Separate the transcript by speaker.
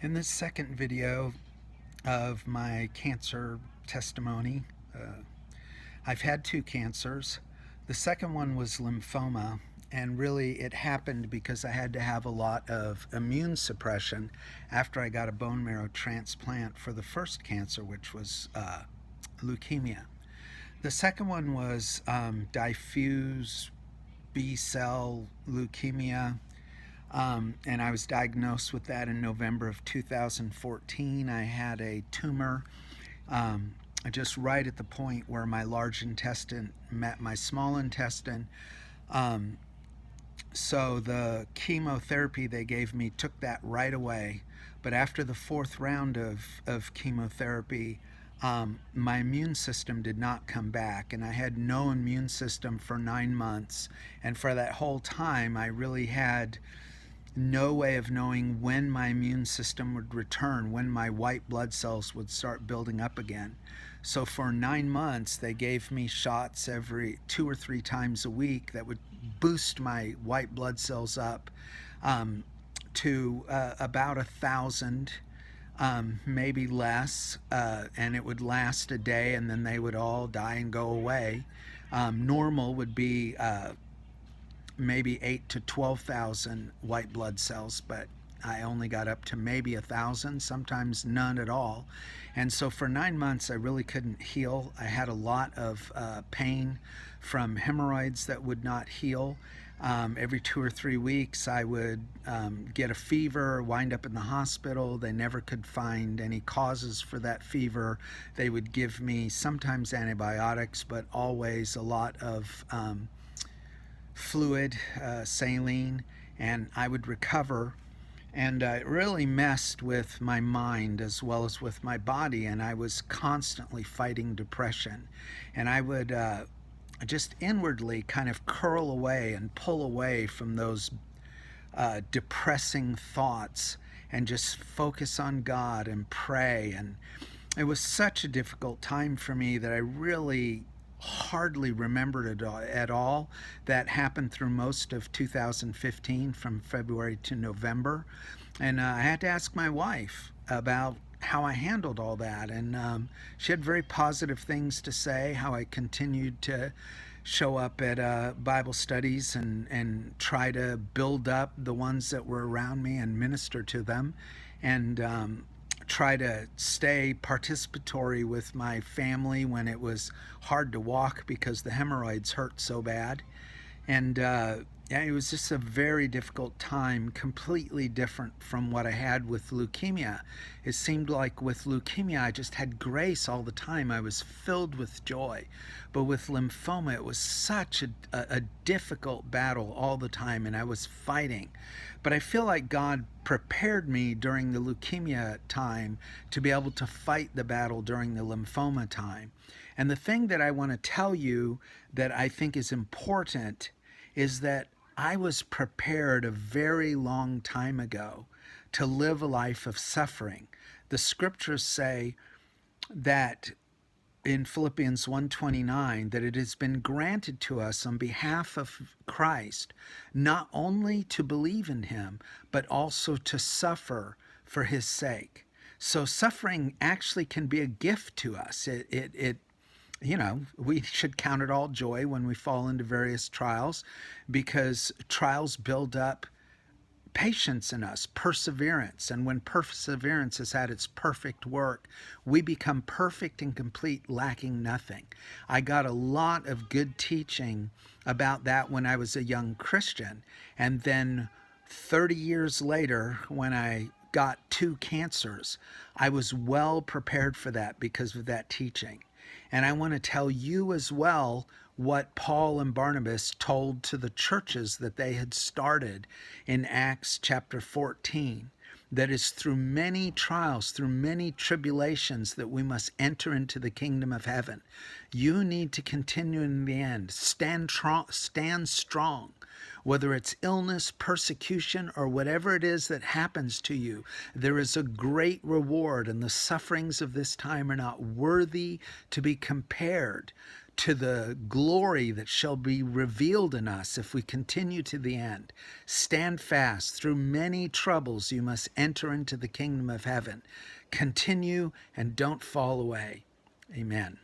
Speaker 1: In this second video of my cancer testimony, I've had two cancers. The second one was lymphoma, and really it happened because I had to have a lot of immune suppression after I got a bone marrow transplant for the first cancer, which was leukemia. The second one was diffuse B cell leukemia, and I was diagnosed with that in November of 2014. I had a tumor um, just right at the point where my large intestine met my small intestine. Um, so the chemotherapy they gave me took that right away. But after the fourth round of chemotherapy, my immune system did not come back, and I had no immune system for 9 months. And for that whole time, I really had no way of knowing when my immune system would return, when my white blood cells would start building up again. So for 9 months, they gave me shots every 2 or 3 times a week that would boost my white blood cells up um, to about 1,000, maybe less, and it would last a day, and then they would all die and go away. Normal would be maybe 8 to 12,000 white blood cells, but I only got up to maybe 1,000, sometimes none at all. And so for 9 months, I really couldn't heal. I had a lot of pain from hemorrhoids that would not heal. Every 2 or 3 weeks, I would get a fever, wind up in the hospital. They never could find any causes for that fever. They would give me sometimes antibiotics, but always a lot of fluid, saline, and I would recover. And it really messed with my mind as well as with my body, and I was constantly fighting depression. And I would just inwardly kind of curl away and pull away from those depressing thoughts and just focus on God and pray. And it was such a difficult time for me that I really hardly remembered it at all. That happened through most of 2015 from February to November. And I had to ask my wife about how I handled all that. And she had very positive things to say, how I continued to show up at Bible studies and try to build up the ones that were around me and minister to them. And try to stay participatory with my family when it was hard to walk because the hemorrhoids hurt so bad. And yeah, it was just a very difficult time, completely different from what I had with leukemia. It seemed like with leukemia, I just had grace all the time. I was filled with joy. But with lymphoma, it was such a difficult battle all the time, and I was fighting. But I feel like God prepared me during the leukemia time to be able to fight the battle during the lymphoma time. And the thing that I want to tell you that I think is important is that I was prepared a very long time ago to live a life of suffering. The scriptures say that in Philippians 1:29 that it has been granted to us on behalf of Christ not only to believe in him but also to suffer for his sake. So suffering actually can be a gift to us. We should count it all joy when we fall into various trials, because trials build up patience in us, perseverance. And when perseverance has had its perfect work, we become perfect and complete, lacking nothing. I got a lot of good teaching about that when I was a young Christian. And then 30 years later, when I got two cancers, I was well prepared for that because of that teaching. And I want to tell you as well what Paul and Barnabas told to the churches that they had started in Acts chapter 14. That is through many trials, through many tribulations, that we must enter into the kingdom of heaven. You need to continue in the end. Stand strong. Whether it's illness, persecution, or whatever it is that happens to you, there is a great reward, and the sufferings of this time are not worthy to be compared to the glory that shall be revealed in us if we continue to the end. Stand fast. Through many troubles, you must enter into the kingdom of heaven. Continue and don't fall away. Amen.